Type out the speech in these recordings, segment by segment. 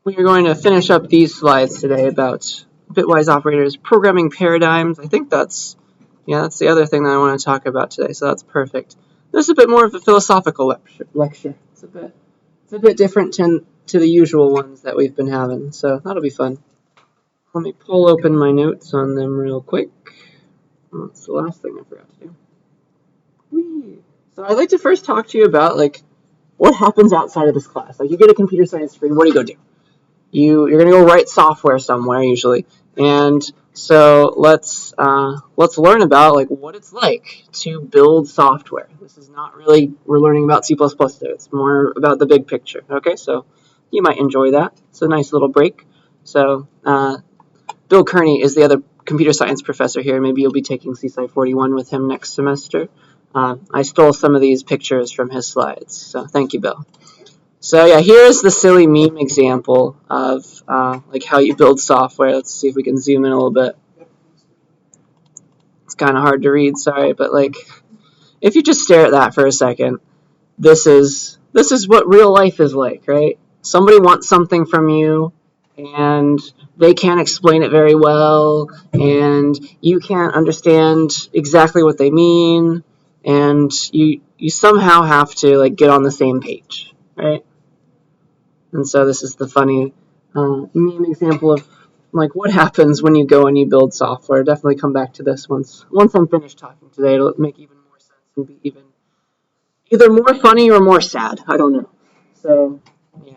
We are going to finish up these slides today about bitwise operators, programming paradigms. I think that's the other thing that I want to talk about today, so that's perfect. This is a bit more of a philosophical lecture. It's a bit different to the usual ones that we've been having, so that'll be fun. Let me pull open my notes on them real quick. Oh, that's the last thing I forgot to do. Whee! So I'd like to first talk to you about what happens outside of this class. Like, you get a computer science degree, what do you go do? You're going to go write software somewhere usually, and so let's learn about what it's like to build software. This is not really we're learning about C++ there. It's more about the big picture. Okay, so you might enjoy that. It's a nice little break. So Bill Kearney is the other computer science professor here. Maybe you'll be taking CSCI 41 with him next semester. I stole some of these pictures from his slides, so thank you, Bill. So yeah, here's the silly meme example of how you build software. Let's see if we can zoom in a little bit. It's kind of hard to read, sorry, but if you just stare at that for a second, this is what real life is like, right? Somebody wants something from you, and they can't explain it very well, and you can't understand exactly what they mean, and you somehow have to get on the same page, right? And so this is the funny meme example of what happens when you go and you build software. Definitely come back to this once I'm finished talking today. It'll make even more sense and be even either more funny or more sad. I don't know. So yeah,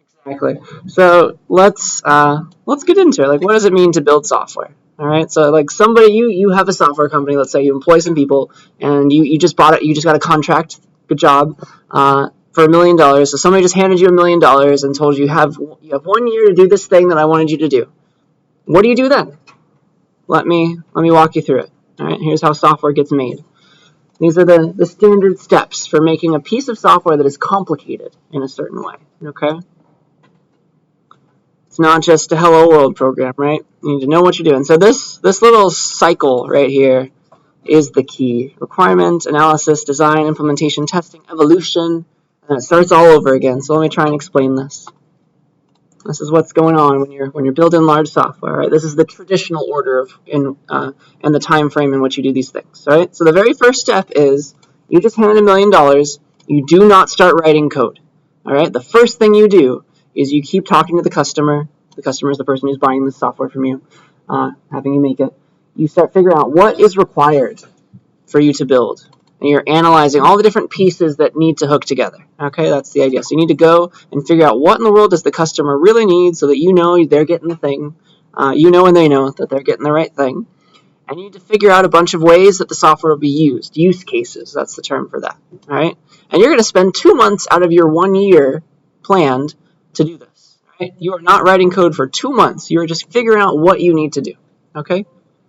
exactly. So let's get into it. What does it mean to build software? All right. So somebody you have a software company. Let's say you employ some people, and you just bought it. You just got a contract. Good job. For $1 million. So somebody just handed you $1 million and told you have 1 year to do this thing that I wanted you to do. What do you do then? Let me walk you through it. All right, here's how software gets made. These are the standard steps for making a piece of software that is complicated in a certain way. Okay? It's not just a hello world program, right? You need to know what you're doing. So this little cycle right here is the key. Requirement, analysis, design, implementation, testing, evolution. And it starts all over again. So let me try and explain this. This is what's going on when you're building large software. Right? This is the traditional order and the time frame in which you do these things. Right? So the very first step is you just handed $1 million. You do not start writing code. All right. The first thing you do is you keep talking to the customer. The customer is the person who's buying the software from you, having you make it. You start figuring out what is required for you to build. And you're analyzing all the different pieces that need to hook together. Okay, that's the idea. So you need to go and figure out what in the world does the customer really need so that you know they're getting the thing. You know and they know that they're getting the right thing. And you need to figure out a bunch of ways that the software will be used. Use cases, that's the term for that. All right? And you're going to spend 2 months out of your 1 year planned to do this. Right? You are not writing code for 2 months. You are just figuring out what you need to do. Okay?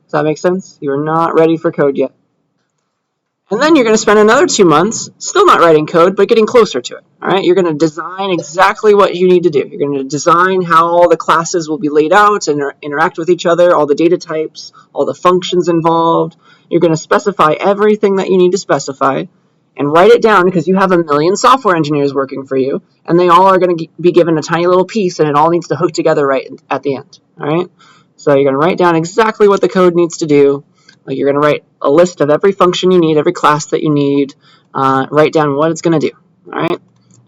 Does that make sense? You are not ready for code yet. And then you're going to spend another 2 months still not writing code, but getting closer to it. All right, you're going to design exactly what you need to do. You're going to design how all the classes will be laid out and interact with each other, all the data types, all the functions involved. You're going to specify everything that you need to specify and write it down because you have 1 million software engineers working for you, and they all are going to be given a tiny little piece, and it all needs to hook together right at the end. All right, so you're going to write down exactly what the code needs to do. You're going to write a list of every function you need, every class that you need, write down what it's going to do, all right?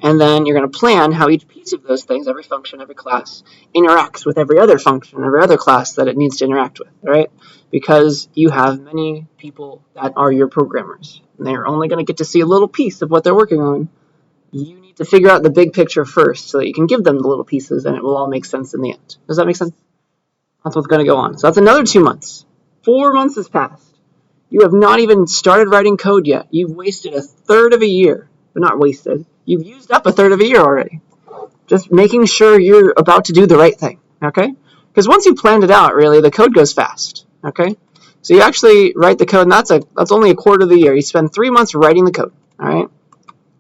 And then you're going to plan how each piece of those things, every function, every class, interacts with every other function, every other class that it needs to interact with, all right? Because you have many people that are your programmers, and they're only going to get to see a little piece of what they're working on. You need to figure out the big picture first so that you can give them the little pieces, and it will all make sense in the end. Does that make sense? That's what's going to go on. So that's another 2 months. 4 months has passed. You have not even started writing code yet. You've wasted a third of a year. But not wasted. You've used up a third of a year already. Just making sure you're about to do the right thing. Okay? Because once you planned it out, really, the code goes fast. Okay? So you actually write the code, and that's only a quarter of the year. You spend 3 months writing the code. All right?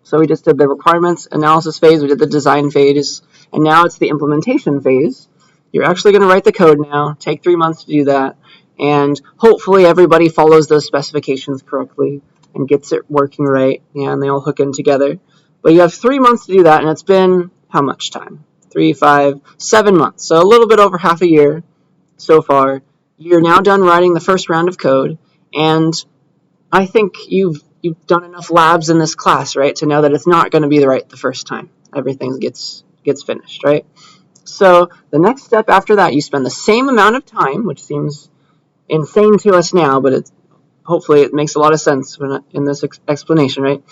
So we just did the requirements analysis phase. We did the design phase. And now it's the implementation phase. You're actually going to write the code now. Take 3 months to do that. And hopefully everybody follows those specifications correctly and gets it working right. Yeah, and they all hook in together. But you have 3 months to do that, and it's been how much time? 3, 5, 7 months. So a little bit over half a year so far. You're now done writing the first round of code, and I think you've done enough labs in this class, right, to know that it's not going to be right the first time. Everything gets finished, right? So the next step after that, you spend the same amount of time, which seems insane to us now, but hopefully it makes a lot of sense in this explanation, right?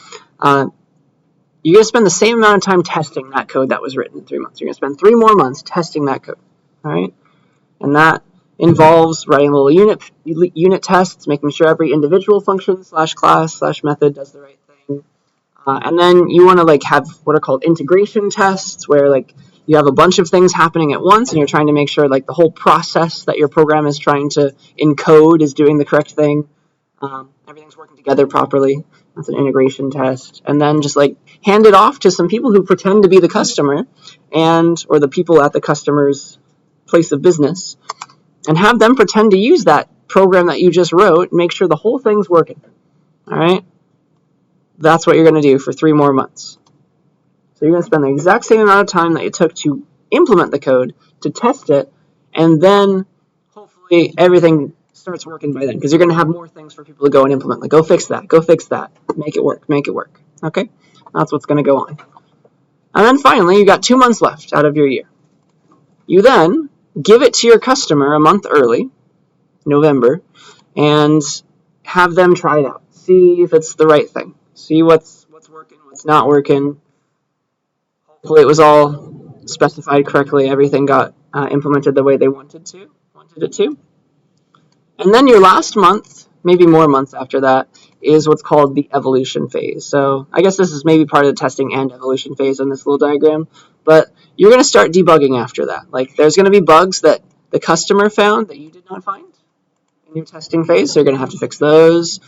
You're going to spend the same amount of time testing that code that was written in 3 months. You're going to spend 3 more months testing that code, all right? And that involves writing little unit tests, making sure every individual function / class / method does the right thing. And then you want to have what are called integration tests, where you have a bunch of things happening at once, and you're trying to make sure the whole process that your program is trying to encode is doing the correct thing. Everything's working together properly. That's an integration test. And then just hand it off to some people who pretend to be the customer or the people at the customer's place of business, and have them pretend to use that program that you just wrote and make sure the whole thing's working. All right? That's what you're going to do for 3 more months. So you're going to spend the exact same amount of time that it took to implement the code, to test it, and then hopefully everything starts working by then, because you're going to have more things for people to go and implement. Go fix that, make it work. Okay? That's what's going to go on. And then finally, you got 2 months left out of your year. You then give it to your customer a month early, November, and have them try it out. See if it's the right thing. See what's working, what's not working. Hopefully it was all specified correctly. Everything got implemented the way they wanted it to. And then your last month, maybe more months after that, is what's called the evolution phase. So I guess this is maybe part of the testing and evolution phase in this little diagram. But you're going to start debugging after that. There's going to be bugs that the customer found that you did not find in your testing phase. So you're going to have to fix those,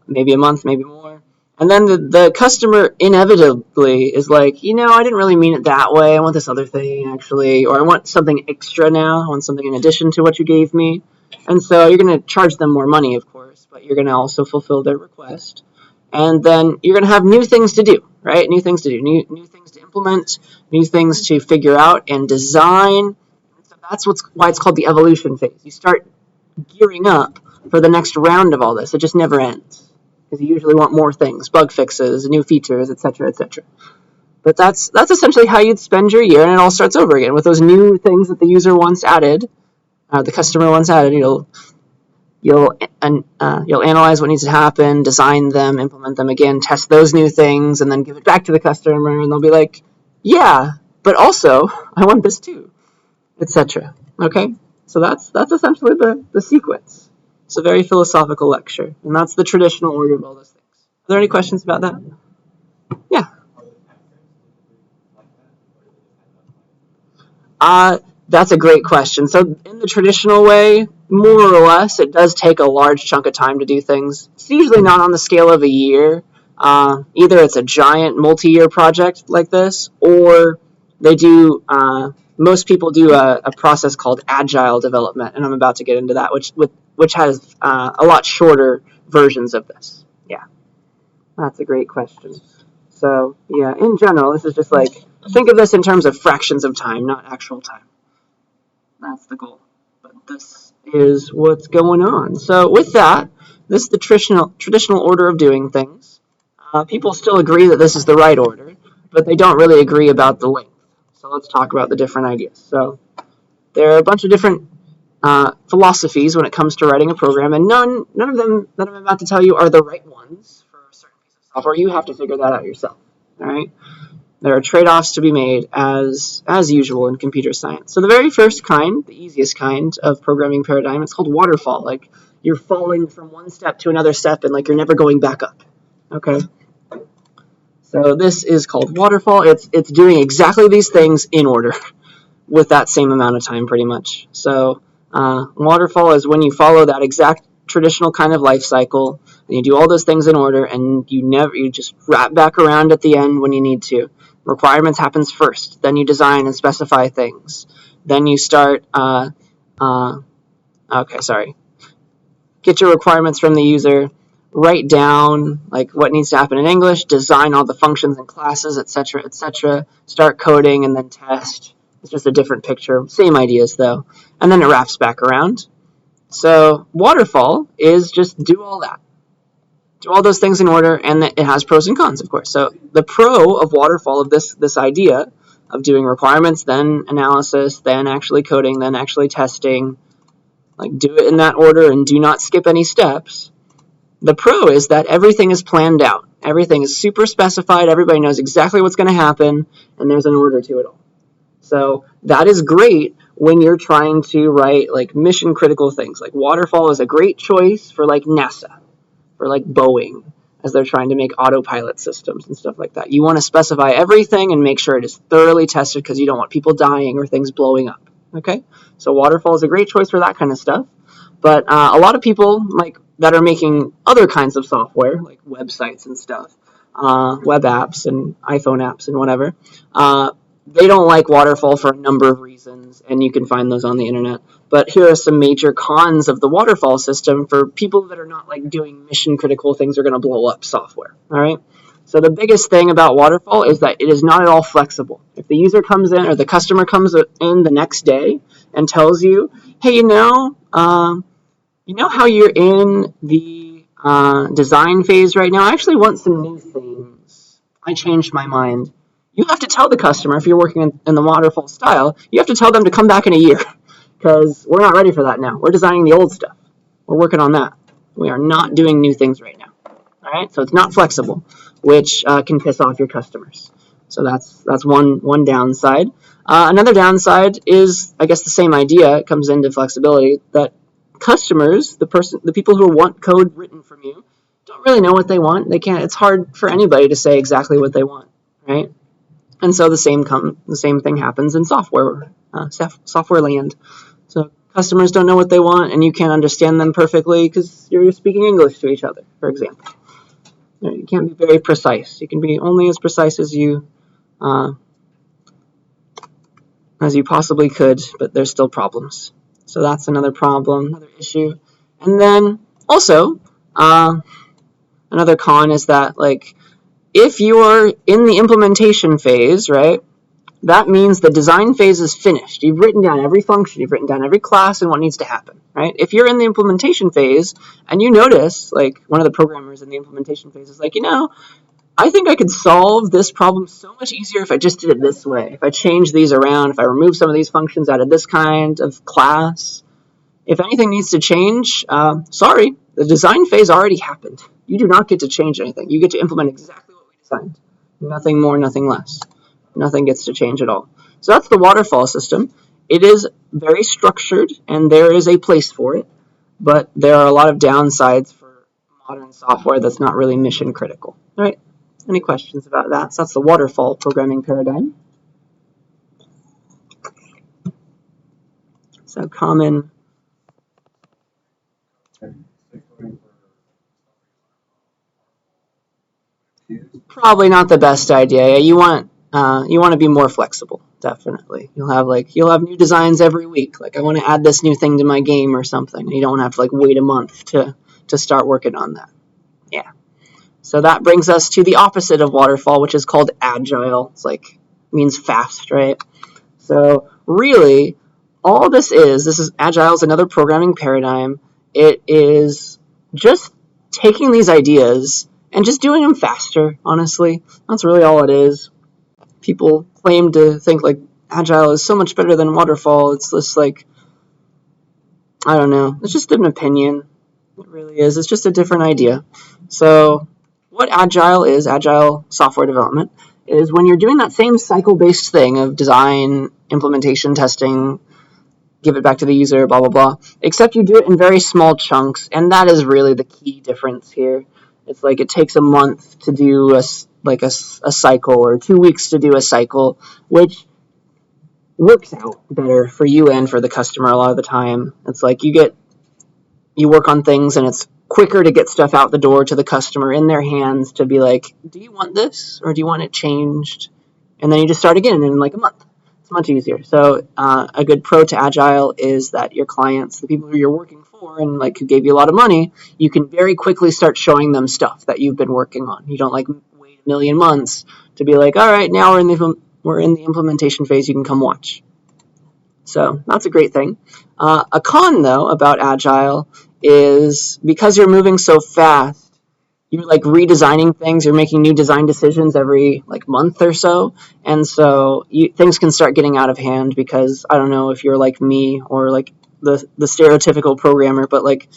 maybe a month, maybe more. And then the customer inevitably is I didn't really mean it that way. I want this other thing, actually. Or I want something extra now. I want something in addition to what you gave me. And so you're going to charge them more money, of course, but you're going to also fulfill their request. And then you're going to have new things to do, right? New things to do, new things to implement, new things to figure out and design. So that's why it's called the evolution phase. You start gearing up for the next round of all this. It just never ends, because you usually want more things, bug fixes, new features, etc., etc. But that's essentially how you'd spend your year, and it all starts over again with those new things that the user once added, the customer once added. You'll analyze what needs to happen, design them, implement them again, test those new things, and then give it back to the customer, and they'll be like, yeah, but also I want this too, etc. Okay, so that's essentially the sequence. It's a very philosophical lecture, and that's the traditional order of all those things. Are there any questions about that? Yeah. That's a great question. So in the traditional way, more or less, it does take a large chunk of time to do things. It's usually not on the scale of a year. Either it's a giant multi-year project like this, or they do. Most people do a process called agile development, and I'm about to get into that, which has a lot shorter versions of this. Yeah, that's a great question. So yeah, in general, this is just think of this in terms of fractions of time, not actual time. That's the goal. But this is what's going on. So with that, this is the traditional order of doing things. People still agree that this is the right order, but they don't really agree about the length. So let's talk about the different ideas. So there are a bunch of different philosophies when it comes to writing a program, and none of them that I'm about to tell you are the right ones for a certain piece of software. You have to figure that out yourself. All right. There are trade-offs to be made, as usual in computer science. So the very first kind, the easiest kind of programming paradigm, it's called waterfall. You're falling from one step to another step, and you're never going back up. Okay? So this is called waterfall. It's doing exactly these things in order with that same amount of time, pretty much. So waterfall is when you follow that exact traditional kind of life cycle, and you do all those things in order, and you just wrap back around at the end when you need to. Requirements happens first, then you design and specify things. Then you start, get your requirements from the user, write down what needs to happen in English, design all the functions and classes, etc., etc., start coding, and then test, It's just a different picture. Same ideas, though. And then it wraps back around. So waterfall is just do all that. Do all those things in order, and it has pros and cons, of course. So the pro of waterfall, of this idea of doing requirements, then analysis, then actually coding, then actually testing, like do it in that order and do not skip any steps. The pro is that everything is planned out. Everything is super specified. Everybody knows exactly what's going to happen, and there's an order to it all. So that is great when you're trying to write like mission critical things. Like waterfall is a great choice for like NASA, for like Boeing, as they're trying to make autopilot systems and stuff like that. You want to specify everything and make sure it is thoroughly tested because you don't want people dying or things blowing up. Okay, so waterfall is a great choice for that kind of stuff. But a lot of people like that are making other kinds of software, like websites and stuff, web apps and iPhone apps and whatever, they don't like waterfall for a number of reasons, and you can find those on the internet. But here are some major cons of the waterfall system for people that are not like doing mission critical things that are going to blow up software. All right. So the biggest thing about waterfall is that it is not at all flexible. If the user comes in or the customer comes in the next day and tells you, hey, you know how you're in the design phase right now? I actually want some new things. I changed my mind. You have to tell the customer, if you're working in the waterfall style, you have to tell them to come back in a year because we're not ready for that now. We're designing the old stuff. We're working on that. We are not doing new things right now. All right, so it's not flexible, which can piss off your customers. So that's one downside. Another downside is, I guess, the same idea. It comes into flexibility that customers, the people who want code written from you, don't really know what they want. They can't. It's hard for anybody to say exactly what they want, right? And so the same thing happens in software land. So customers don't know what they want, and you can't understand them perfectly because you're speaking English to each other, for example. You can't be very precise. You can be only as precise as you possibly could, but there's still problems. So that's another problem, another issue. And then also, another con is that, like, if you're in the implementation phase, right, that means the design phase is finished. You've written down every function, you've written down every class and what needs to happen, right? If you're in the implementation phase and you notice, like, one of the programmers in the implementation phase is like, I think I could solve this problem so much easier if I just did it this way. If I change these around, if I remove some of these functions out of this kind of class. If anything needs to change, sorry, the design phase already happened. You do not get to change anything. You get to implement exactly what we designed. Nothing more, nothing less. Nothing gets to change at all. So that's the waterfall system. It is very structured, and there is a place for it, but there are a lot of downsides for modern software that's not really mission critical. All right, any questions about that? So that's the waterfall programming paradigm. So common. Probably not the best idea. You want to be more flexible, definitely. You'll have new designs every week. Like, I want to add this new thing to my game or something. You don't have to wait a month to start working on that. Yeah. So that brings us to the opposite of waterfall, which is called agile. It's means fast, right? So really, all this is agile is another programming paradigm. It is just taking these ideas and just doing them faster, honestly. That's really all it is. People claim to think agile is so much better than waterfall. It's just I don't know. It's just an opinion. It really is. It's just a different idea. So what agile software development, is when you're doing that same cycle-based thing of design, implementation, testing, give it back to the user, blah, blah, blah, except you do it in very small chunks, and that is really the key difference here. It's it takes a month to do a cycle, or 2 weeks to do a cycle, which works out better for you and for the customer a lot of the time. It's you work on things, and it's quicker to get stuff out the door to the customer in their hands to be do you want this, or do you want it changed? And then you just start again in a month. It's much easier. So a good pro to agile is that your clients, the people who you're working for and who gave you a lot of money, you can very quickly start showing them stuff that you've been working on. You don't wait a million months to be all right, now we're in the implementation phase, you can come watch. So that's a great thing. A con, though, about Agile is because you're moving so fast, you're like redesigning things, you're making new design decisions every like month or so, and so things can start getting out of hand because I don't know if you're like me or like the stereotypical programmer, but like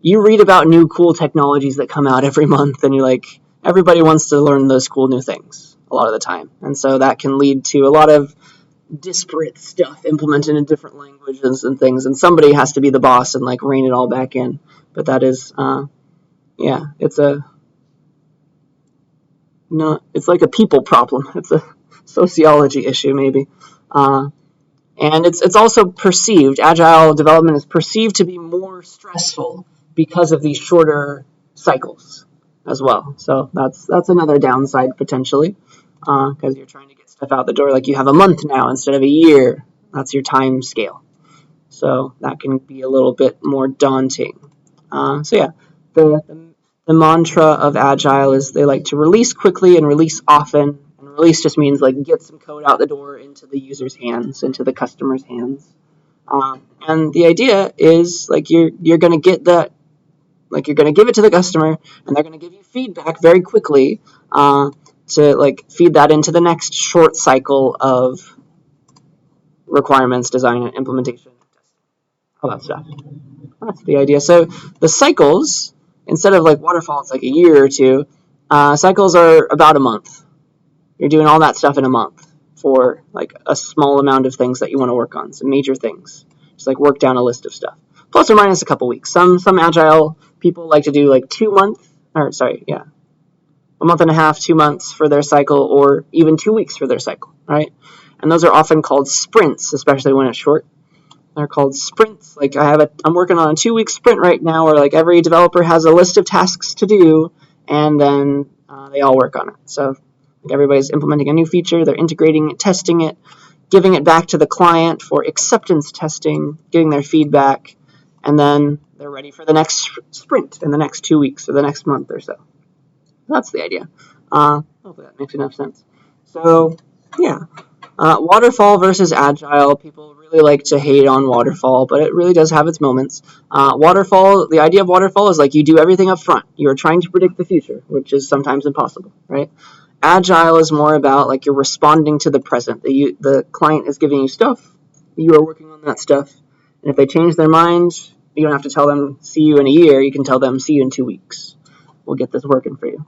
you read about new cool technologies that come out every month and you're like, everybody wants to learn those cool new things a lot of the time, and so that can lead to a lot of disparate stuff implemented in different languages and things, and somebody has to be the boss and like rein it all back in. But that is it's it's like a people problem. It's a sociology issue, maybe. And it's also perceived, agile development is perceived to be more stressful because of these shorter cycles as well. So that's another downside potentially, because you're trying to get stuff out the door. Like you have a month now instead of a year. That's your time scale. So that can be a little bit more daunting. The mantra of Agile is they like to release quickly and release often. And release just means like get some code out the door into the user's hands, into the customer's hands. And the idea is like you're going to get that, like you're going to give it to the customer, and they're going to give you feedback very quickly to like feed that into the next short cycle of requirements, design, and implementation, all that stuff. That's the idea. So the cycles, instead of like waterfall, it's like a year or two. Cycles are about a month. You're doing all that stuff in a month for like a small amount of things that you want to work on, some major things. Just like work down a list of stuff, plus or minus a couple weeks. Some agile people like to do like a month and a half, 2 months for their cycle, or even 2 weeks for their cycle, right? And those are often called sprints, especially when it's short. They're called sprints. Like I'm working on a 2-week sprint right now, where like every developer has a list of tasks to do, and then they all work on it. So like everybody's implementing a new feature, they're integrating it, testing it, giving it back to the client for acceptance testing, getting their feedback, and then they're ready for the next sprint in the next 2 weeks or the next month or so. That's the idea. Hopefully that makes enough sense. So yeah. Waterfall versus Agile. People really like to hate on Waterfall, but it really does have its moments. The idea of Waterfall is like you do everything up front. You're trying to predict the future, which is sometimes impossible, right? Agile is more about like you're responding to the present. The client is giving you stuff. You are working on that stuff. And if they change their mind, you don't have to tell them, see you in a year. You can tell them, see you in 2 weeks. We'll get this working for you.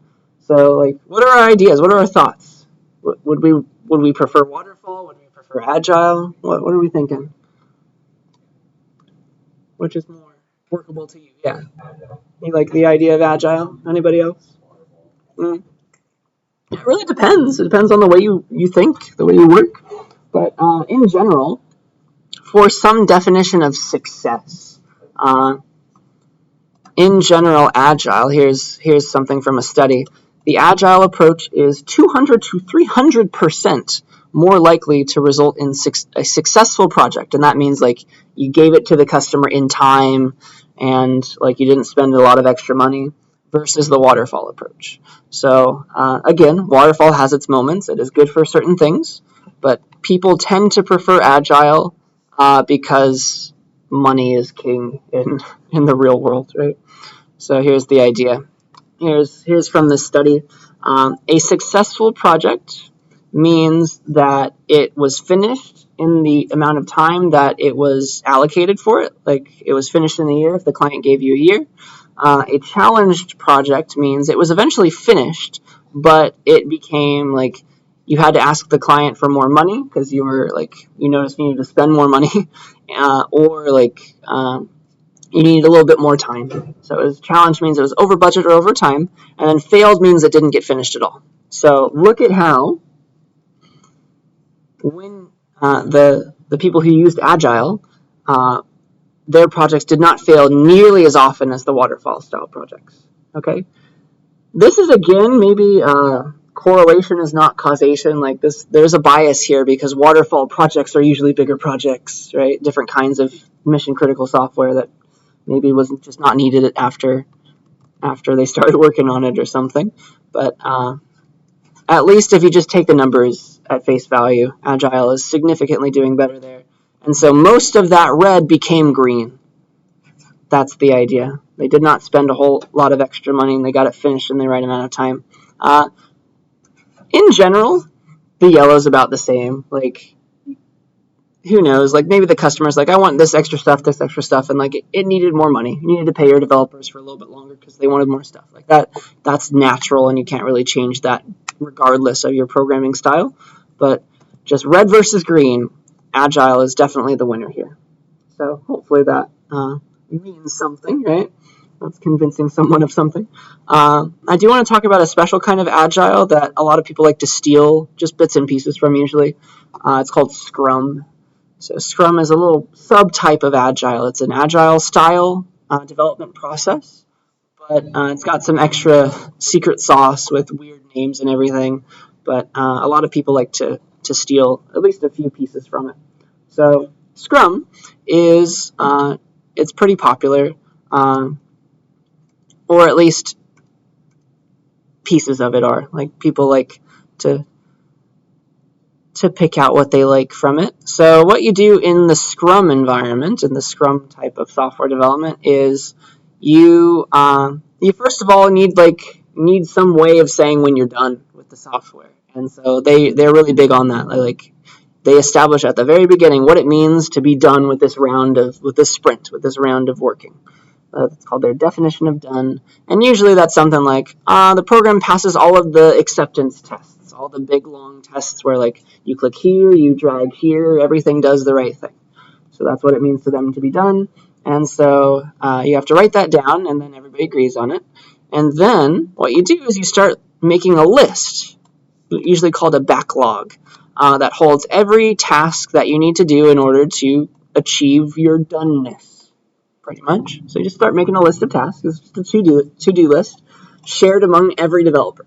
So, like, what are our ideas? What are our thoughts? Would we prefer Waterfall? Would we prefer Agile? What are we thinking? Which is more workable to you? Yeah. You like the idea of Agile? Anybody else? It really depends. It depends on the way you think, the way you work. But in general, for some definition of success, in general, Agile, here's something from a study. The Agile approach is 200 to 300% more likely to result in a successful project. And that means like you gave it to the customer in time and like you didn't spend a lot of extra money, versus the waterfall approach. So again, waterfall has its moments. It is good for certain things, but people tend to prefer Agile because money is king in the real world, right? So here's the idea. Here's from this study. A successful project means that it was finished in the amount of time that it was allocated for it. Like it was finished in a year if the client gave you a year. A challenged project means it was eventually finished, but it became like you had to ask the client for more money because you noticed you needed to spend more money, or like you needed a little bit more time. So it was challenged means it was over budget or over time, and then failed means it didn't get finished at all. So look at how when the people who used Agile, their projects did not fail nearly as often as the waterfall style projects. Okay, this is again maybe correlation is not causation. Like this, there's a bias here because waterfall projects are usually bigger projects, right? Different kinds of mission critical software that maybe was just not needed after they started working on it or something. But at least if you just take the numbers at face value, Agile is significantly doing better there. And so most of that red became green. That's the idea. They did not spend a whole lot of extra money, and they got it finished in the right amount of time. In general, the yellow's about the same. Like, who knows? Like, maybe the customer's like, I want this extra stuff, and like it needed more money. You needed to pay your developers for a little bit longer because they wanted more stuff. Like that. That's natural, and you can't really change that regardless of your programming style. But just red versus green, Agile is definitely the winner here. So hopefully that means something, right? That's convincing someone of something. I do want to talk about a special kind of Agile that a lot of people like to steal just bits and pieces from usually. It's called Scrum. So Scrum is a little subtype of Agile. It's an Agile style development process, but it's got some extra secret sauce with weird names and everything. But a lot of people like to steal at least a few pieces from it. So Scrum is it's pretty popular, or at least pieces of it are. Like people like to pick out what they like from it. So what you do in the Scrum environment, in the Scrum type of software development, is you first of all need some way of saying when you're done with the software. And so they're really big on that. Like they establish at the very beginning what it means to be done with this sprint, with this round of working. It's called their definition of done. And usually that's something like, the program passes all of the acceptance tests, all the big long tests where like you click here, you drag here, everything does the right thing. So that's what it means to them to be done. And so you have to write that down, and then everybody agrees on it. And then what you do is you start making a list, usually called a backlog, that holds every task that you need to do in order to achieve your doneness. Pretty much. So you just start making a list of tasks. It's just a to-do list shared among every developer.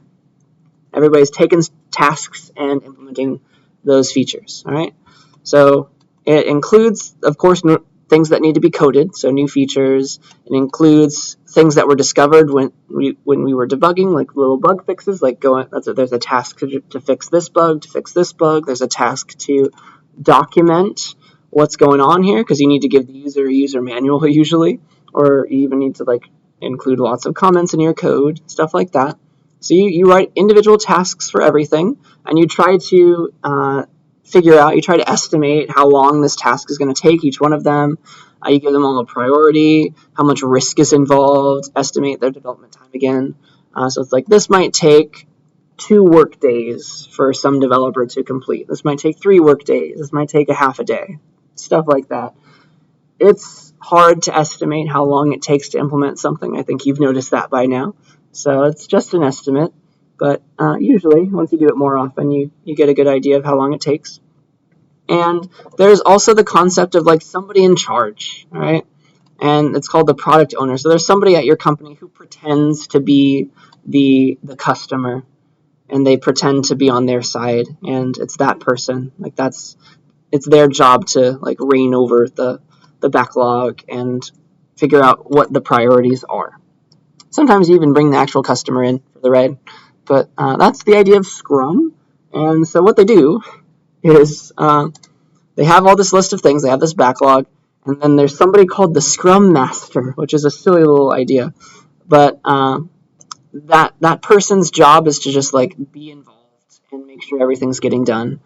Everybody's taking tasks and implementing those features. All right. So it includes, of course, things that need to be coded. So new features. It includes things that were discovered when we were debugging, like little bug fixes. Like there's a task to fix this bug, to fix this bug. There's a task to document what's going on here, because you need to give the user a user manual usually, or you even need to like include lots of comments in your code, stuff like that. So you write individual tasks for everything, and you try to you try to estimate how long this task is going to take, each one of them. You give them all a priority, how much risk is involved, estimate their development time again. So it's like, this might take 2 work days for some developer to complete. This might take 3 work days. This might take a half a day. Stuff like that. It's hard to estimate how long it takes to implement something. I think you've noticed that by now. So it's just an estimate. But usually, once you do it more often, you get a good idea of how long it takes. And there's also the concept of like somebody in charge, all right? And it's called the product owner. So there's somebody at your company who pretends to be the customer, and they pretend to be on their side, and it's that person. Like it's their job to like reign over the backlog and figure out what the priorities are. Sometimes you even bring the actual customer in for the ride, but that's the idea of Scrum. And so what they do is they have all this list of things, they have this backlog, and then there's somebody called the Scrum Master, which is a silly little idea, but that person's job is to just like be involved and make sure everything's getting done.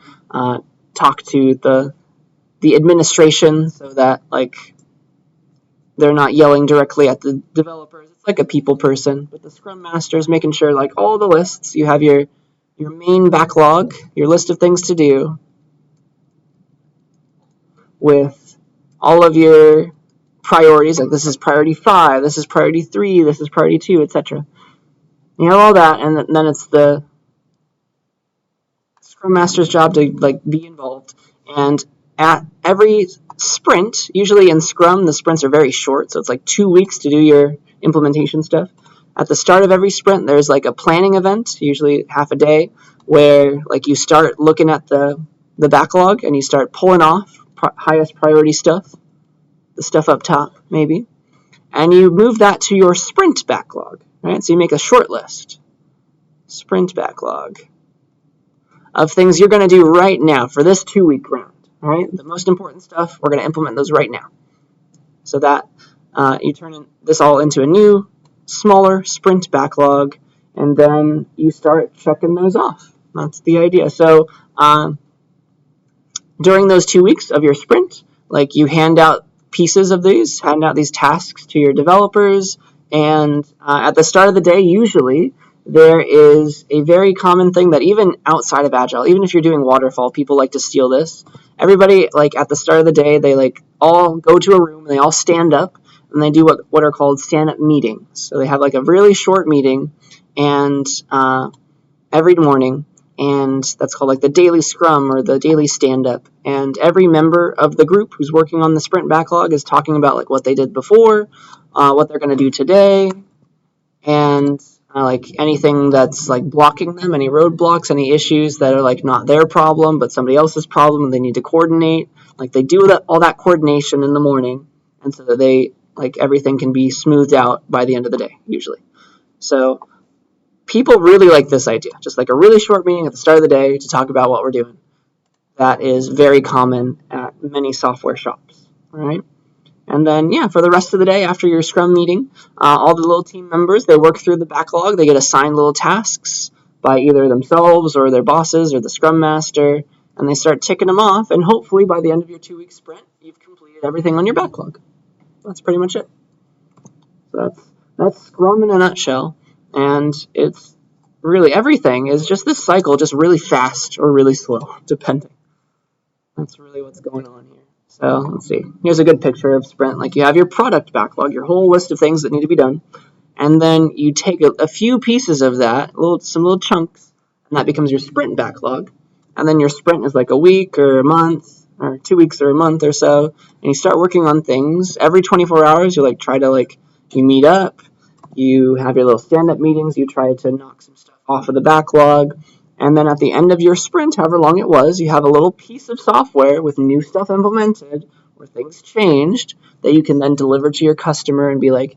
Talk to the administration so that like they're not yelling directly at the developers. It's like a people person, but the Scrum Master is making sure like all the lists, you have your main backlog, your list of things to do, with all of your priorities, like this is priority 5, this is priority 3, this is priority 2, etc. You have all that, and then it's the Scrum Master's job to like be involved. And at every sprint, usually in Scrum, the sprints are very short, so it's like 2 weeks to do your implementation stuff. At the start of every sprint, there's like a planning event, usually half a day, where like you start looking at the backlog and you start pulling off highest priority stuff, the stuff up top maybe, and you move that to your sprint backlog, right? So you make a short list, sprint backlog, of things you're going to do right now for this 2-week round. All right, the most important stuff, we're going to implement those right now. So that you turn this all into a new, smaller sprint backlog, and then you start checking those off. That's the idea. So during those 2 weeks of your sprint, like you hand out pieces of these, hand out these tasks to your developers, and at the start of the day, usually there is a very common thing that even outside of Agile, even if you're doing waterfall, people like to steal this. Everybody, like at the start of the day, they like all go to a room and they all stand up and they do what are called stand-up meetings. So they have like a really short meeting, and every morning, and that's called like the daily scrum or the daily stand-up. And every member of the group who's working on the sprint backlog is talking about like what they did before, what they're going to do today, and like anything that's like blocking them, any roadblocks, any issues that are like not their problem but somebody else's problem and they need to coordinate. Like they do all that coordination in the morning, and so that they like everything can be smoothed out by the end of the day usually. So people really like this idea, just like a really short meeting at the start of the day to talk about what we're doing. That is very common at many software shops. All right. And then, yeah, for the rest of the day after your Scrum meeting, all the little team members, they work through the backlog. They get assigned little tasks by either themselves or their bosses or the Scrum Master, and they start ticking them off. And hopefully by the end of your 2-week sprint, you've completed everything on your backlog. That's pretty much it. So that's Scrum in a nutshell. And it's really everything is just this cycle, just really fast or really slow, depending. That's really what's going on here. So let's see. Here's a good picture of sprint. Like you have your product backlog, your whole list of things that need to be done, and then you take a few pieces of that, some little chunks, and that becomes your sprint backlog. And then your sprint is like a week or a month or 2 weeks or a month or so, and you start working on things every 24 hours. You like try to like you meet up, you have your little stand-up meetings, you try to knock some stuff off of the backlog. And then at the end of your sprint, however long it was, you have a little piece of software with new stuff implemented or things changed that you can then deliver to your customer and be like,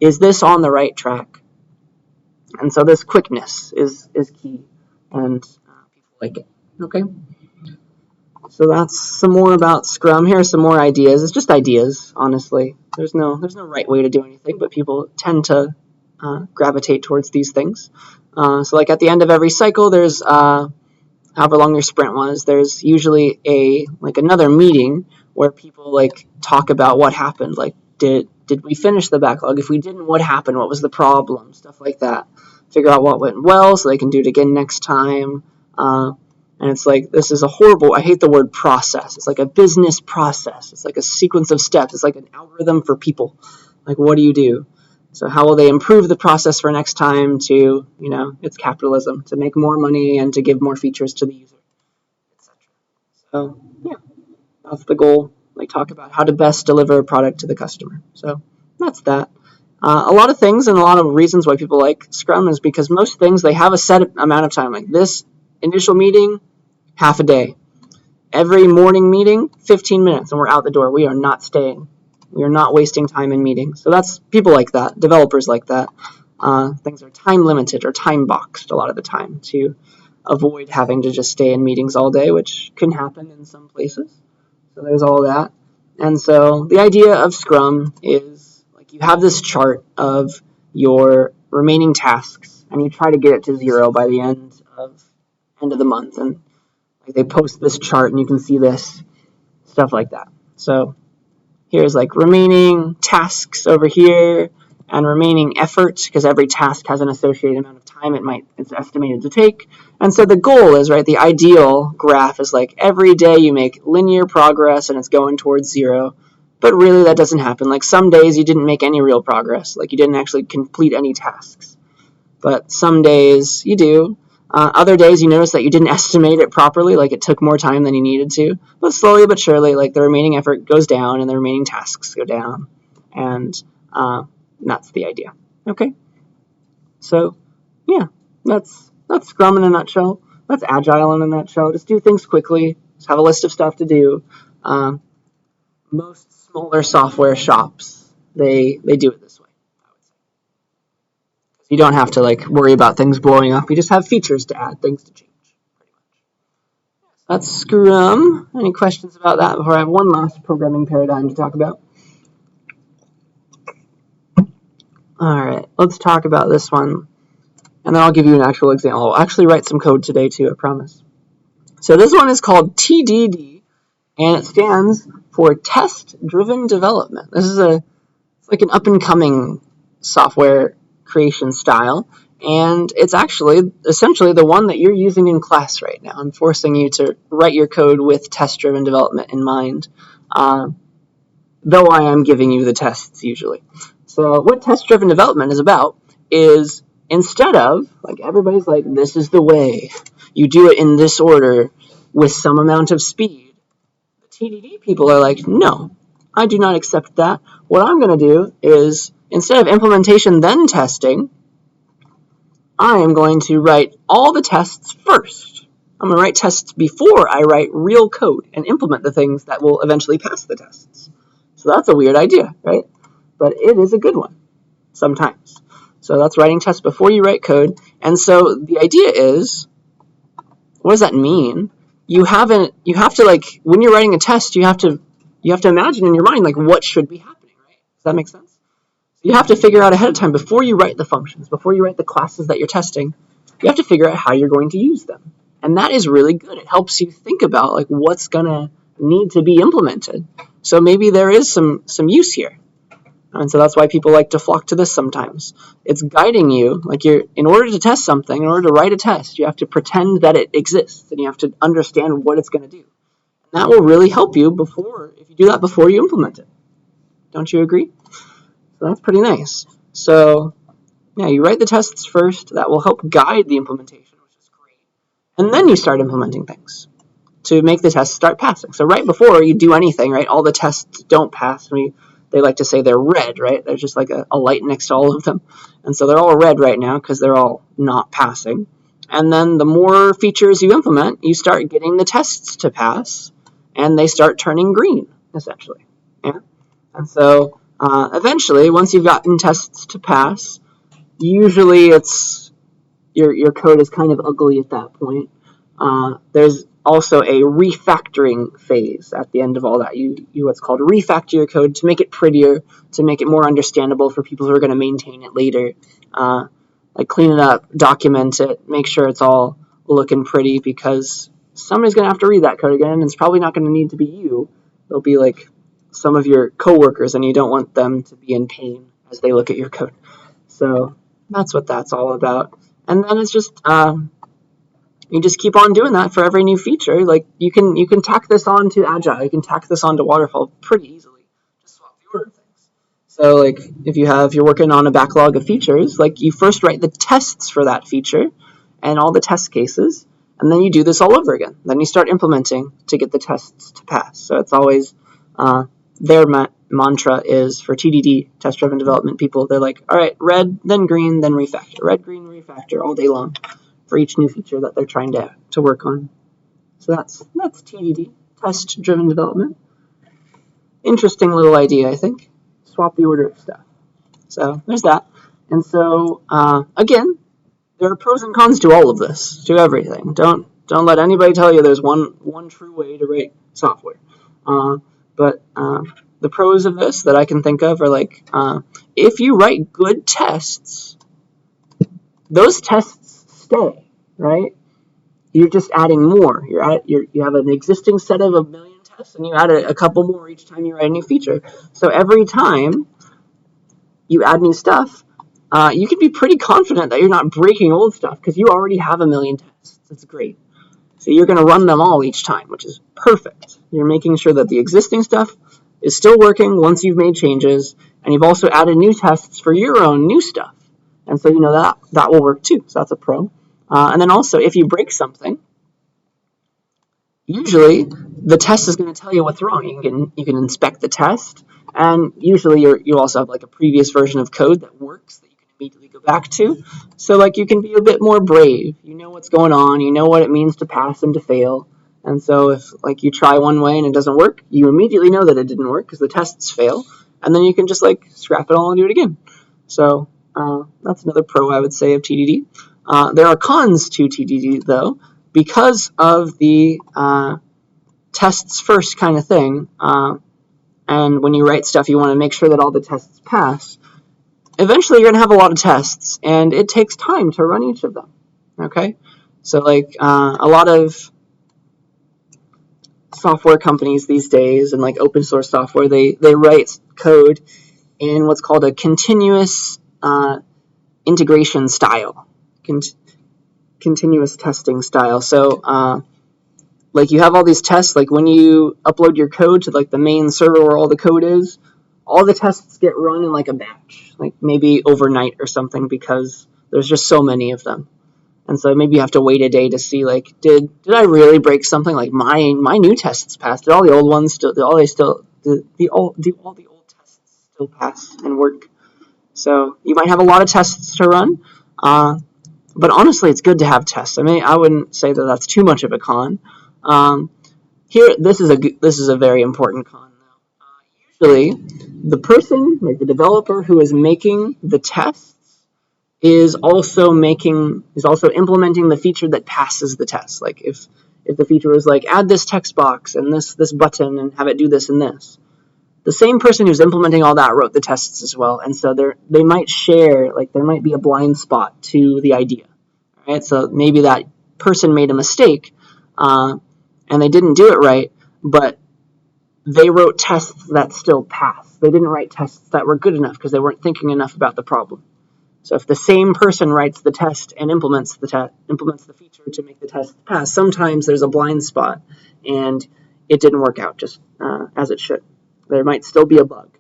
is this on the right track? And so this quickness is key, and people like it. Okay. So that's some more about Scrum. Here are some more ideas. It's just ideas, honestly. There's no right way to do anything, but people tend to gravitate towards these things. So like at the end of every cycle, there's however long your sprint was, there's usually another meeting where people like talk about what happened. Like did we finish the backlog? If we didn't, what happened? What was the problem? Stuff like that. Figure out what went well so they can do it again next time. And it's like, this is a horrible, I hate the word process. It's like a business process. It's like a sequence of steps. It's like an algorithm for people. Like, what do you do? So how will they improve the process for next time to, it's capitalism, to make more money and to give more features to the user, etc. So, yeah, that's the goal. Like, talk about how to best deliver a product to the customer. So that's that. A lot of things and a lot of reasons why people like Scrum is because most things, they have a set amount of time. Like this initial meeting, half a day. Every morning meeting, 15 minutes, and we're out the door. We are not staying. We are not wasting time in meetings. So that's people like that. Developers like that. Things are time limited or time boxed a lot of the time to avoid having to just stay in meetings all day, which can happen in some places. So there's all that. And so the idea of Scrum is like you have this chart of your remaining tasks, and you try to get it to 0 by the end of the month. And like they post this chart, and you can see this stuff like that. So here's like remaining tasks over here and remaining effort, because every task has an associated amount of time it's estimated to take. And so the goal is, right, the ideal graph is like every day you make linear progress and it's going towards 0. But really that doesn't happen. Like some days you didn't make any real progress. Like you didn't actually complete any tasks. But some days you do. Other days you notice that you didn't estimate it properly, like it took more time than you needed to. But slowly but surely, like the remaining effort goes down and the remaining tasks go down. And that's the idea. Okay? So, yeah, that's Scrum in a nutshell. That's Agile in a nutshell. Just do things quickly. Just have a list of stuff to do. Most smaller software shops, they do it this way. You don't have to like worry about things blowing up. You just have features to add, things to change. That's Scrum. Any questions about that before I have one last programming paradigm to talk about? Alright, let's talk about this one, and then I'll give you an actual example. I'll actually write some code today too, I promise. So this one is called TDD, and it stands for Test-Driven Development. This is like an up-and-coming software creation style, and it's actually essentially the one that you're using in class right now. I'm forcing you to write your code with test-driven development in mind, though I am giving you the tests usually. So what test-driven development is about is, instead of, like, everybody's like, this is the way, you do it in this order with some amount of speed, the TDD people are like, no, I do not accept that. What I'm going to do is, instead of implementation then testing, I am going to write all the tests first. I'm going to write tests before I write real code and implement the things that will eventually pass the tests. So that's a weird idea, right? But it is a good one sometimes. So that's writing tests before you write code. And so the idea is, what does that mean? You have to, like, when you're writing a test, you have to imagine in your mind, like, what should be happening, right? Does that make sense? You have to figure out ahead of time, before you write the functions, before you write the classes that you're testing, you have to figure out how you're going to use them. And that is really good. It helps you think about, like, what's going to need to be implemented. So maybe there is some use here. And so that's why people like to flock to this sometimes. It's guiding you, like, in order to test something, in order to write a test, you have to pretend that it exists, and you have to understand what it's going to do. And that will really help you if you do that before you implement it. Don't you agree? So that's pretty nice. So, yeah, you write the tests first. That will help guide the implementation, which is great. And then you start implementing things to make the tests start passing. So right before you do anything, right, all the tests don't pass. They like to say they're red, right? There's just like a light next to all of them. And so they're all red right now because they're all not passing. And then the more features you implement, you start getting the tests to pass, and they start turning green, essentially. Yeah? And so eventually, once you've gotten tests to pass, usually it's your code is kind of ugly at that point. There's also a refactoring phase at the end of all that. You what's called refactor your code to make it prettier, to make it more understandable for people who are going to maintain it later. Like, clean it up, document it, make sure it's all looking pretty, because somebody's going to have to read that code again, and it's probably not going to need to be you. It'll be like some of your coworkers, and you don't want them to be in pain as they look at your code. So that's what that's all about. And then it's just you just keep on doing that for every new feature. Like, you can tack this on to Agile, you can tack this on to Waterfall pretty easily. Just swap the order of things. So, like, if you're working on a backlog of features, like, you first write the tests for that feature and all the test cases, and then you do this all over again. Then you start implementing to get the tests to pass. So it's always their mantra is, for TDD, test-driven development people, they're like, all right, red, then green, then refactor. Red, green, refactor all day long for each new feature that they're trying to work on. So that's TDD, test-driven development. Interesting little idea, I think. Swap the order of stuff. So there's that. And so, again, there are pros and cons to all of this, to everything. Don't let anybody tell you there's one true way to write software. But the pros of this that I can think of are, like, if you write good tests, those tests stay, right? You're just adding more. You have an existing set of 1 million tests, and you add a couple more each time you write a new feature. So every time you add new stuff, you can be pretty confident that you're not breaking old stuff, because you already have 1 million tests. That's great. So you're going to run them all each time, which is perfect. You're making sure that the existing stuff is still working once you've made changes, and you've also added new tests for your own new stuff. And so you know that will work too. So that's a pro. And then also, if you break something, usually the test is going to tell you what's wrong. You can inspect the test, and usually you also have, like, a previous version of code that works that you can immediately go back to. So, like, you can be a bit more brave. You know what's going on. You know what it means to pass and to fail. And so if, like, you try one way and it doesn't work, you immediately know that it didn't work because the tests fail, and then you can just, like, scrap it all and do it again. So that's another pro, I would say, of TDD. There are cons to TDD, though. because of the tests first kind of thing, and when you write stuff, you want to make sure that all the tests pass, eventually you're going to have a lot of tests, and it takes time to run each of them. Okay? So like a lot of software companies these days and like open source software, they write code in what's called a continuous integration style, continuous testing style. So like you have all these tests, like when you upload your code to like the main server where all the code is, all the tests get run in like a batch, like maybe overnight or something, because there's just so many of them. And so maybe you have to wait a day to see, like, did I really break something? Like my new tests passed. Did all the old ones still? Do all the old tests still pass and work? So you might have a lot of tests to run, but honestly, it's good to have tests. I mean, I wouldn't say that that's too much of a con. Here, this is a very important con. Usually, the person, like the developer who is making the tests, is also implementing the feature that passes the test. Like if the feature is like add this text box and this button and have it do this and this, the same person who's implementing all that wrote the tests as well, and so they might share, like there might be a blind spot to the idea, right? So maybe that person made a mistake and they didn't do it right, but they wrote tests that still pass. They didn't write tests that were good enough because they weren't thinking enough about the problem. So if the same person writes the test and implements the feature to make the test pass, sometimes there's a blind spot and it didn't work out just as it should. There might still be a bug.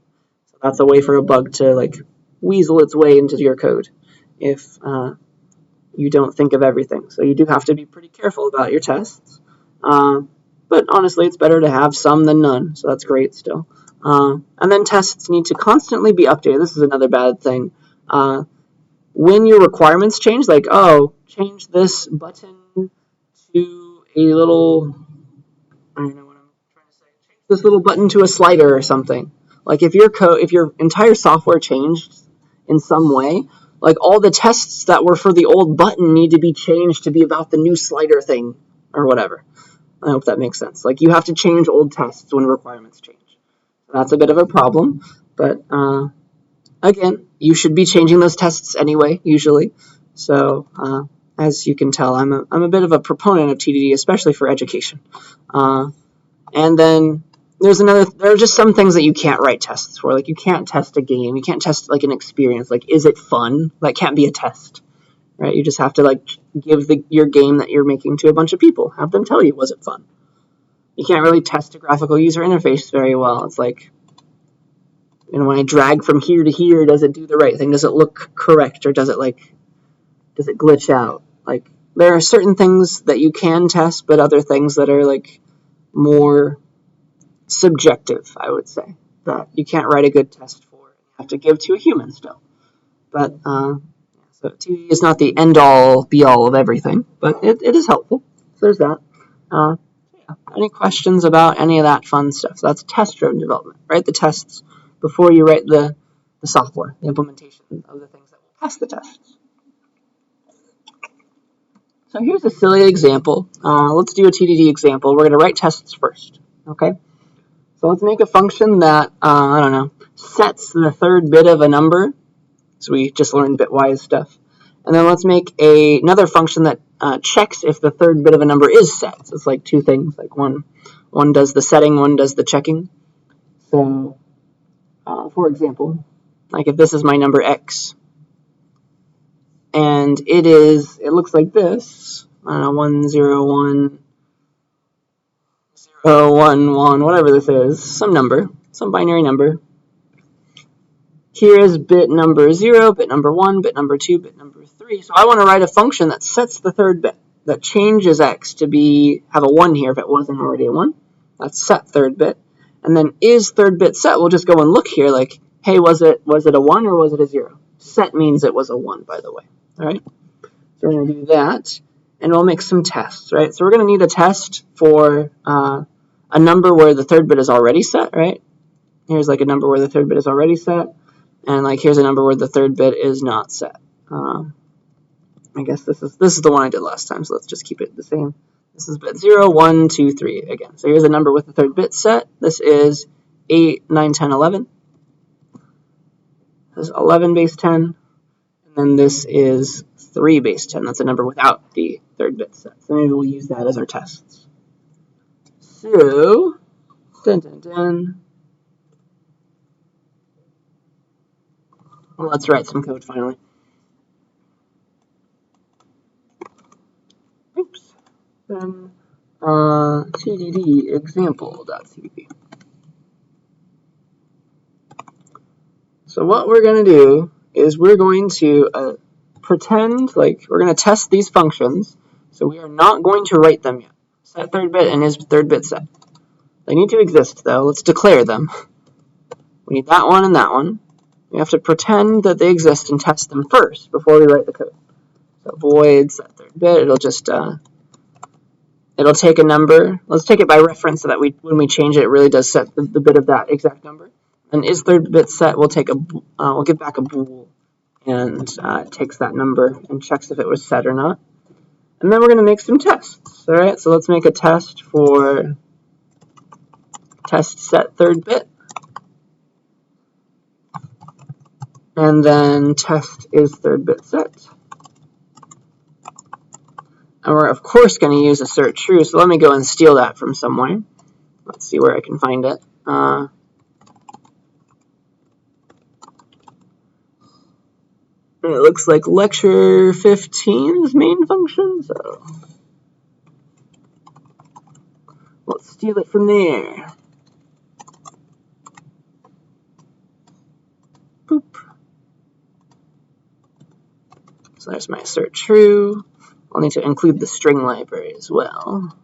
So that's a way for a bug to like weasel its way into your code if you don't think of everything. So you do have to be pretty careful about your tests. But honestly, it's better to have some than none. So that's great still. And then tests need to constantly be updated. This is another bad thing. When your requirements change, like, oh, change this button to a little, I don't know what I'm trying to say, change this little button to a slider or something. Like if your entire software changed in some way, like all the tests that were for the old button need to be changed to be about the new slider thing or whatever. I hope that makes sense. Like you have to change old tests when requirements change. That's a bit of a problem, but again, you should be changing those tests anyway, usually. So as you can tell, I'm a bit of a proponent of TDD, especially for education. And then there are just some things that you can't write tests for. Like you can't test a game, you can't test like an experience. Like, is it fun? That can't be a test, right? You just have to like give your game that you're making to a bunch of people, have them tell you, was it fun? You can't really test a graphical user interface very well. It's like, when I drag from here to here, does it do the right thing? Does it look correct, or does it glitch out? Like there are certain things that you can test, but other things that are like more subjective, I would say, that you can't write a good test for. You have to give to a human still. But so TDD is not the end all be all of everything, but it is helpful. So there's that. Any questions about any of that fun stuff? So that's test-driven development. Write the tests before you write the software, the implementation of the things that will pass the tests. So here's a silly example. Let's do a TDD example. We're going to write tests first. Okay. So let's make a function that sets the third bit of a number. So we just learned bitwise stuff. And then let's make another function that checks if the third bit of a number is set. So it's like two things. Like one does the setting, one does the checking. So, for example, like if this is my number x, and it looks like this. I don't know, 1, 0, 1, 0, 1, 1, whatever this is, some number, some binary number. Here is bit number 0, bit number 1, bit number 2, bit number 3. So I want to write a function that sets the third bit, that changes x to have a 1 here if it wasn't already a 1. That's set third bit. And then is third bit set? We'll just go and look here like, hey, was it a 1 or was it a 0? Set means it was a 1, by the way. All right? So we're going to do that, and we'll make some tests, right? So we're going to need a test for a number where the third bit is already set, right? Here's like a number where the third bit is already set. And like here's a number where the third bit is not set. I guess this is the one I did last time, so let's just keep it the same. This is bit 0, 1, 2, 3 again. So here's a number with the third bit set. This is 8, 9, 10, 11. This is 11 base 10. And then this is 3 base 10. That's a number without the third bit set. So maybe we'll use that as our tests. So, well, let's write some code finally. Oops. Then tdd example.cpp. So what we're going to do is we're going to pretend like we're going to test these functions. So we are not going to write them yet. Set third bit and is third bit set. They need to exist though. Let's declare them. We need that one and that one. We have to pretend that they exist and test them first before we write the code. So void set third bit. It'll just it'll take a number. Let's take it by reference so that when we change it, it really does set the bit of that exact number. And is third bit set? We'll give back a bool, and it takes that number and checks if it was set or not. And then we're going to make some tests. All right. So let's make a test for test set third bit. And then test is third bit set. And we're, of course, going to use assert true. So let me go and steal that from somewhere. Let's see where I can find it. It looks like lecture 15's main function. So let's steal it from there. Boop. So there's my assert true. I'll need to include the string library as well.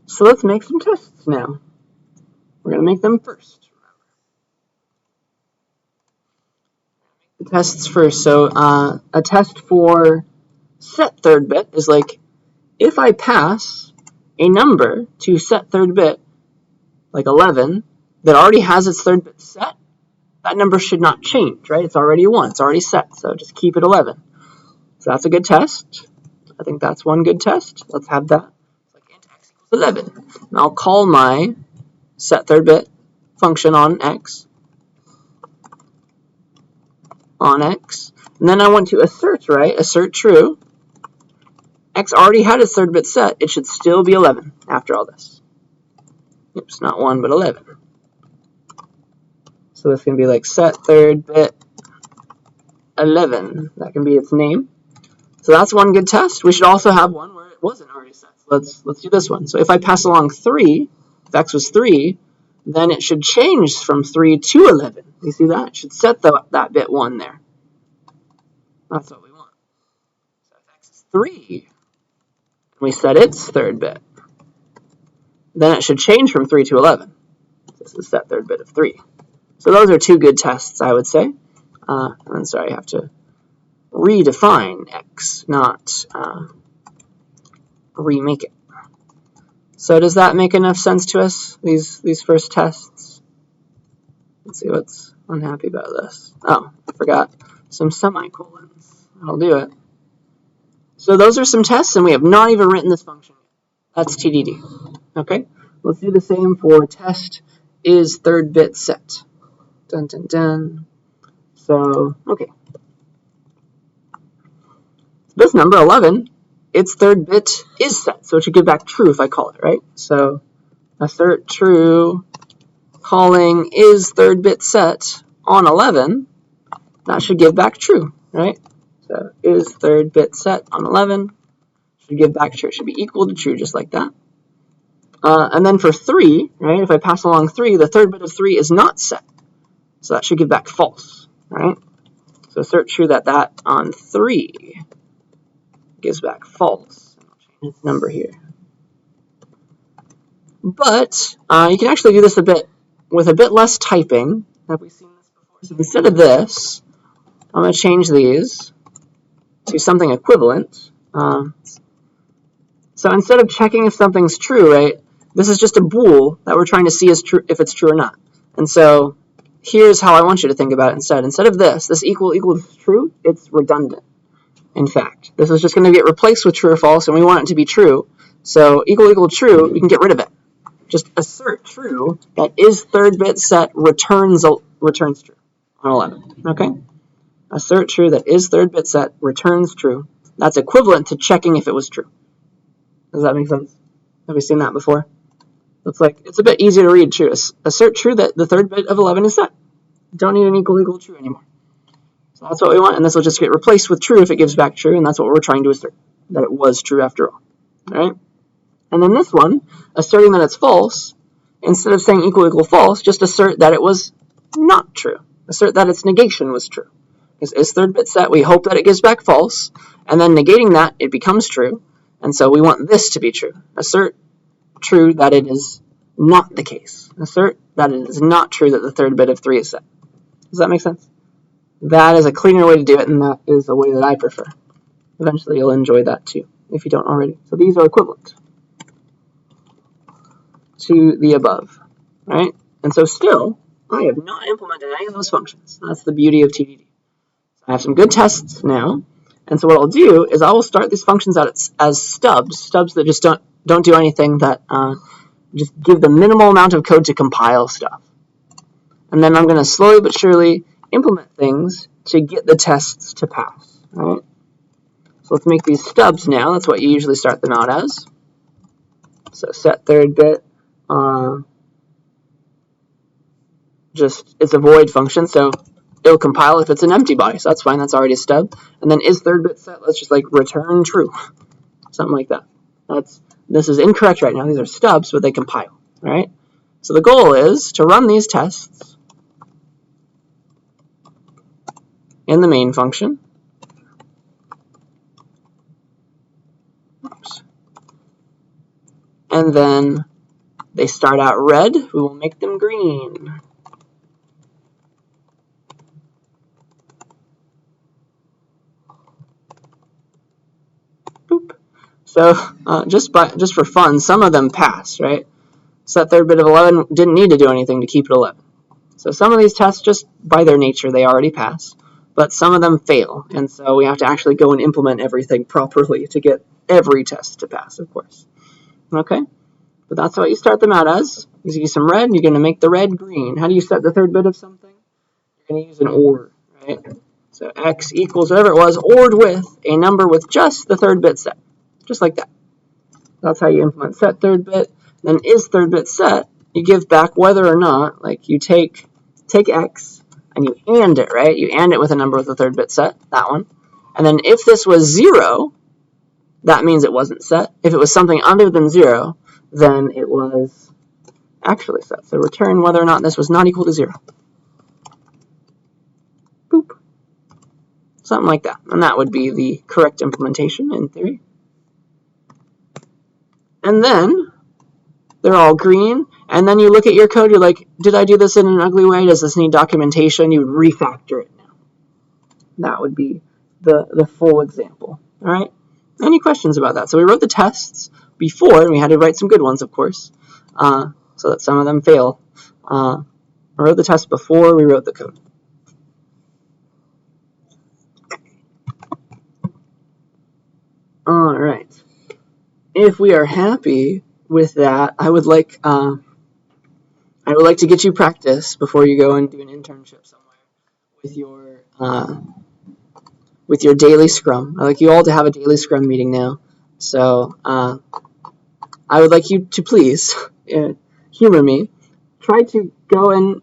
So let's make some tests now. We're going to make them first. The tests first. So a test for set third bit is like, if I pass a number to set third bit, like 11, that already has its third bit set, that number should not change, right? It's already 1. It's already set, so just keep it 11. So that's a good test. I think that's one good test. Let's have that. It's like int x equals 11. And I'll call my set third bit function on x. And then I want to assert, right? Assert true. X already had its third bit set. It should still be 11 after all this. Oops, not 1, but 11. So this can be like set third bit 11. That can be its name. So that's one good test. We should also have one where it wasn't already set. So let's do this one. So if I pass along 3, if x was 3, then it should change from 3 to 11. You see that? It should set that bit 1 there. That's what we want. So if x is 3, we set its third bit, then it should change from 3 to 11. This is set third bit of 3. So those are two good tests, I would say. And sorry, I have to redefine x, not remake it. So does that make enough sense to us, these first tests? Let's see what's unhappy about this. Oh, I forgot some semicolons. I'll do it. So those are some tests, and we have not even written this function yet. That's TDD. Okay, let's do the same for test is third bit set. Dun, dun, dun. So, okay. This number, 11, its third bit is set, so it should give back true if I call it, right? So assert true, calling is third bit set on 11, that should give back true, right? So is third bit set on 11, should give back true. It should be equal to true, just like that. And then for 3, right, if I pass along 3, the third bit of 3 is not set. So that should give back false, right? So assert true that on 3 gives back false. I'll change its number here. But you can actually do this with a bit less typing. Have we seen this before? So instead of this, I'm going to change these to something equivalent. So instead of checking if something's true, right, this is just a bool that we're trying to see if it's true or not. And so here's how I want you to think about it instead. Instead of this equal equals true, it's redundant. In fact, this is just going to get replaced with true or false, and we want it to be true. So equal equal true, we can get rid of it. Just assert true that is third bit set returns true on 11. Okay? Assert true that is third bit set returns true. That's equivalent to checking if it was true. Does that make sense? Have we seen that before? It's a bit easier to read true. Assert true that the third bit of 11 is set. Don't need an equal equal true anymore. So that's what we want, and this will just get replaced with true if it gives back true, and that's what we're trying to assert, that it was true after all. All right? And then this one, asserting that it's false, instead of saying equal equal false, just assert that it was not true. Assert that its negation was true. Because is third bit set, we hope that it gives back false, and then negating that, it becomes true, and so we want this to be true. Assert true that it is not the case. Assert that it is not true that the third bit of 3 is set. Does that make sense? That is a cleaner way to do it, and that is a way that I prefer. Eventually, you'll enjoy that too, if you don't already. So these are equivalent to the above, right? And so still, I have not implemented any of those functions. That's the beauty of TDD. So I have some good tests now, and so what I'll do is I will start these functions out as stubs that just don't do anything, that just give the minimal amount of code to compile stuff. And then I'm going to slowly but surely implement things to get the tests to pass. All right? So let's make these stubs now. That's what you usually start them out as. So set third bit. It's a void function, so it'll compile if it's an empty body. So that's fine. That's already a stub. And then is third bit set? Let's just return true, something like that. This is incorrect right now. These are stubs, but they compile. All right. So the goal is to run these tests in the main function. Oops. And then they start out red. We will make them green. Boop. So just for fun, some of them pass, right? So that third bit of 11 didn't need to do anything to keep it 11. So some of these tests, just by their nature, they already pass. But some of them fail, and so we have to actually go and implement everything properly to get every test to pass, of course. Okay? But that's what you start them out as. You see some red, and you're going to make the red green. How do you set the third bit of something? You're going to use an OR, right? So x equals whatever it was, ORed with a number with just the third bit set. Just like that. That's how you implement set third bit. Then is third bit set, you give back whether or not, you take x, and you AND it, right? You AND it with a number with a third bit set, that one. And then if this was 0, that means it wasn't set. If it was something other than 0, then it was actually set. So return whether or not this was not equal to 0. Boop. Something like that. And that would be the correct implementation in theory. And then they're all green, and then you look at your code, you're like, did I do this in an ugly way? Does this need documentation? You would refactor it now. That would be the full example. All right? Any questions about that? So we wrote the tests before, and we had to write some good ones, of course, so that some of them fail. I wrote the test before we wrote the code. All right. If we are happy with that, I would like to get you practice before you go and do an internship somewhere with your daily scrum. I'd like you all to have a daily scrum meeting now. So I would like you to please humor me. Try to go and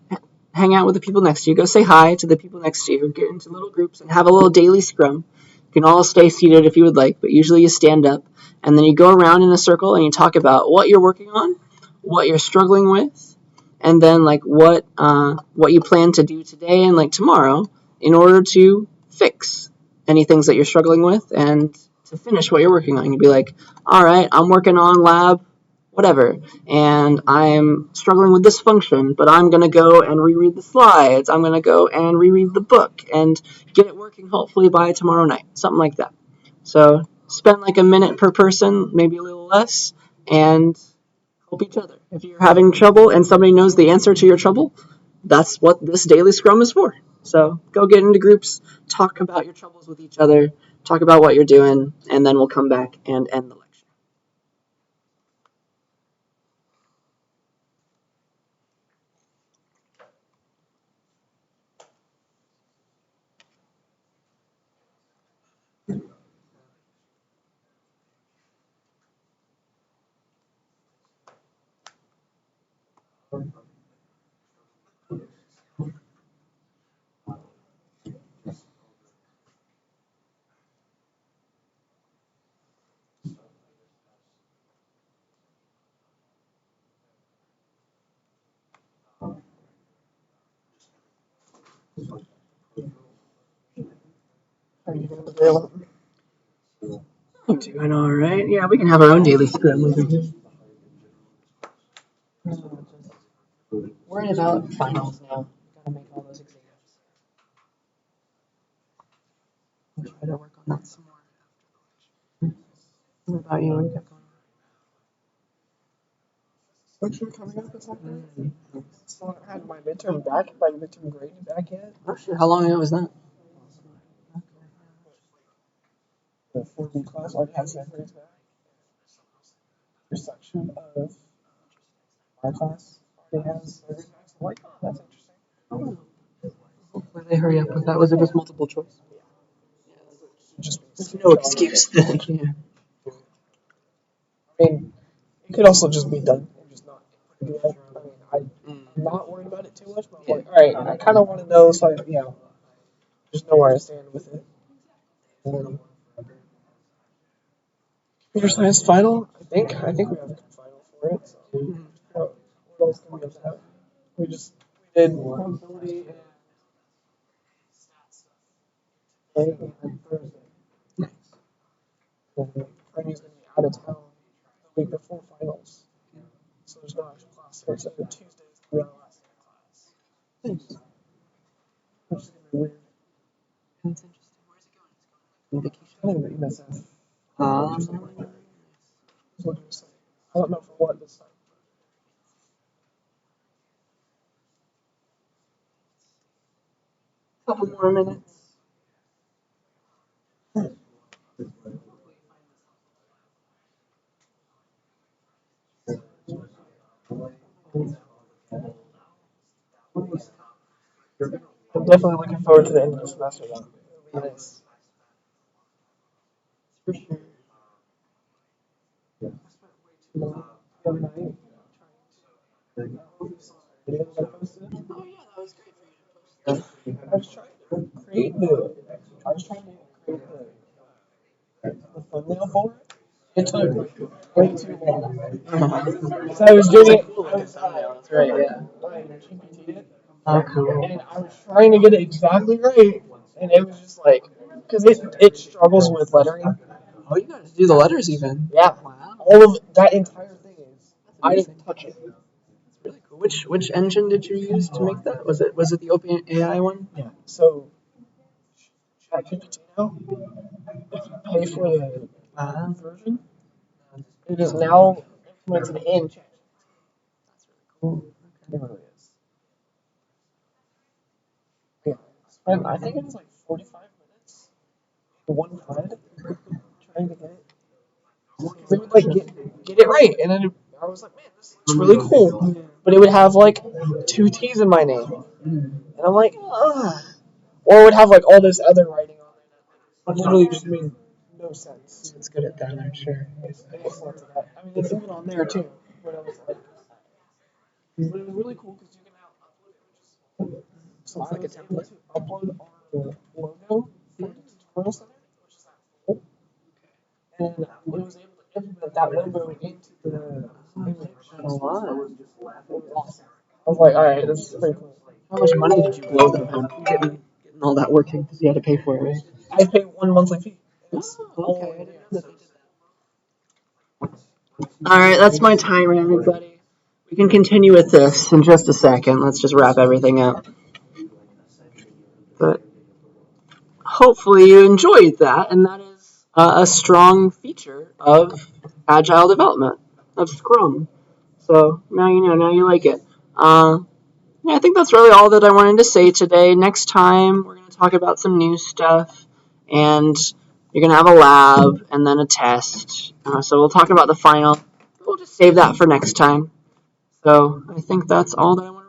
hang out with the people next to you. Go say hi to the people next to you. Get into little groups and have a little daily scrum. You can all stay seated if you would like, but usually you stand up. And then you go around in a circle and you talk about what you're working on, what you're struggling with, and then what you plan to do today and tomorrow in order to fix any things that you're struggling with and to finish what you're working on. You'd be like, all right, I'm working on lab whatever, and I'm struggling with this function, but I'm going to go and reread the slides. I'm going to go and reread the book and get it working hopefully by tomorrow night, something like that. So spend like a minute per person, maybe a little less, and help each other. If you're having trouble and somebody knows the answer to your trouble, that's what this daily scrum is for. So go get into groups, talk about your troubles with each other, talk about what you're doing, and then we'll come back and end the lecture. Are you available? I'm doing all right. Yeah, we can have our own daily scrum over here. Worrying about finals now. Gotta make all those exams. I'll try to work on that some more. What about you? What do you got going on? Lecture coming up this afternoon. So I had my midterm grade back yet. Not sure. How long ago was that? The 4D class already has their grades back. Your section of my class already has their grades back. So I'm like, oh, that's interesting. Hopefully they hurry up with that. Was it just multiple choice? Just no excuse. Yeah. I mean, it could also just be done and just not put it together. I mean, I'm not worried about it too much, but I'm like, all right, I kind of want to know, so I, just know where I stand with it. Computer science final, I think we have a good final for it. So what else can we have? We did probability and stats and Thursday. Nice. Franny's going to be out of town the week before finals, so there's no actual class. So it's every Tuesday is going to be our last day of class. Nice. Which is going to be weird. That's interesting. Where's it going? It's going on vacation. I think the ESF. What do you say? I don't know for what this time. Couple more minutes. I'm definitely looking forward to the end of the semester though. It'll be nice. For sure. The other night videos I posted. Oh yeah, that was great for you to post. I was trying to create the thumbnail for it. It took way too long. So I was doing it. That's right, yeah. Oh, cool. And I was trying to get it exactly right, and it was just like, because it struggles with lettering. Oh, you got to do the letters even. Yeah. Wow. All of that entire thing is. I didn't touch it. That's really cool. Which engine did you use to make that? Was it the OpenAI one? Yeah. So, ChatGPT now, if you pay for the version, it is now implemented in ChatGPT. That's really cool. It really is. Yeah. Spent, I think it was like 45 minutes in one thread trying to get it. Because it would like get it right, and then I was like, man, this looks really cool. But it would have like 2 T's in my name, and I'm like, ugh. Or it would have like all this other writing on it that literally just made no sense. It's good at that, I'm sure. It's excellent at that. I mean, it's even on there too. But I was like, but it was really cool because you can now upload images. So I was able to upload our logo for the tutorial center, which is that full, and it was able to implement that logo into the image. Oh, wow. It was awesome. I was like, all right, this is pretty cool. How much money did you blow them on getting all that working? Because you had to pay for it, right? I pay 1 monthly fee. Oh, okay. I didn't know that they did that. All right, that's my timer, everybody. We can continue with this in just a second. Let's just wrap everything up. But hopefully you enjoyed that, and that is a strong feature of agile development, of Scrum. So now you know, now you like it. Yeah, I think that's really all that I wanted to say today. Next time, we're going to talk about some new stuff, and you're going to have a lab and then a test. So we'll talk about the final. We'll just save that for next time. So I think that's all that I want